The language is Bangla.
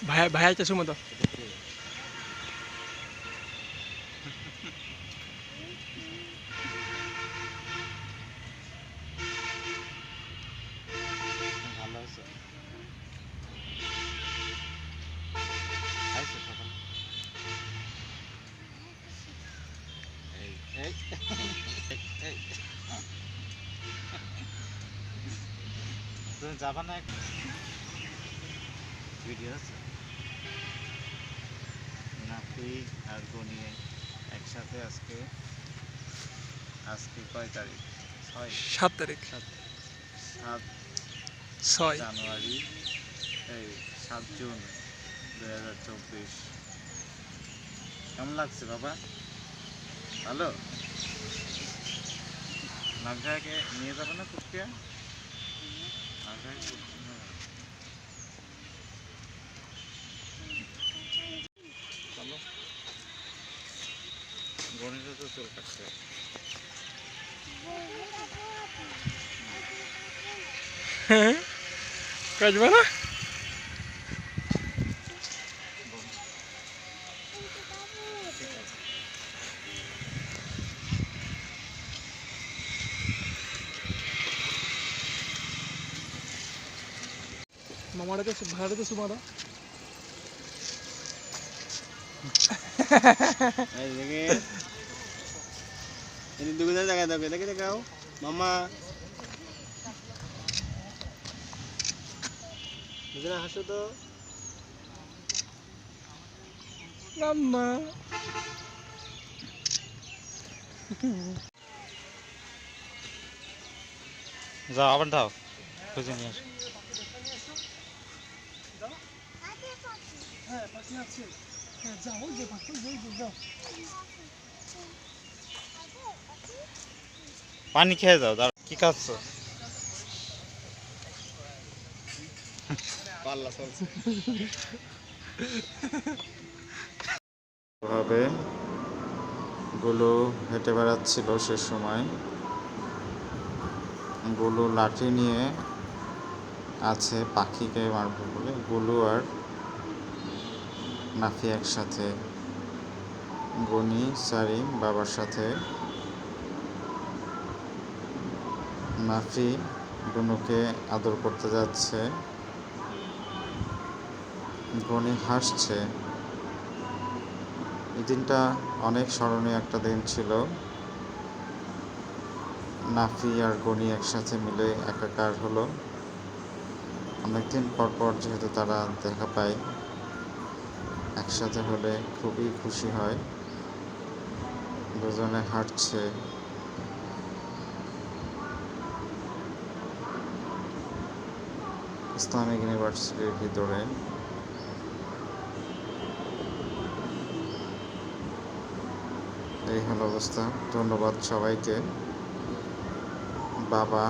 ভাইয়া ভাইয়া চাষু মতো ভালো আছে তুমি যাবা না ভিডিও আছে নাফি আর গনি একসাথে আজকে আজকে কয় তারিখ 7 তারিখ 7 6 জানুয়ারি এই 7 জুন 2024 কেমন লাগছে বাবা ভালো নাফিয়াকে নিয়ে যাবে না কুষ্টিয়া নাফিয়াকে চলো গণিতে তো চুল কাটছে হ্যাঁ কাটবে না মামাটাকে ভাড়াটাকে সুমাদা ini dugunan jaga daw kita kita kau mama dugunan hasu to মাম্মা যাও আবার দাও খুঁজে নিয়ে আসো হ্যাঁ পাখি আছে হ্যাঁ যাও যে পাখি যাও পানি খেয়ে যাও দাঁড়া কি খাচ্ছো পাল্লা চলছে ভাবে গুলো হেঁটে বেড়াচ্ছিল সে সময় গুলো লাঠি নিয়ে আছে পাখিকে মারবে বলে গুলু আর নাফি একসাথে গনি সারিম বাবার সাথে নাফি গুনুকে আদর করতে যাচ্ছে গনি হাসছে এই দিনটা অনেক স্মরণীয় একটা দিন ছিল নাফি আর গনি একসাথে মিলে একাকার হলো অনেকদিন পর পর যেহেতু তারা দেখা পায় একসাথে হলে খুবই খুশি হয় দুজনে হাঁটছে ইসলামিক ইউনিভার্সিটির ভিতরে এই হলো অবস্থা ধন্যবাদ সবাইকে বাবা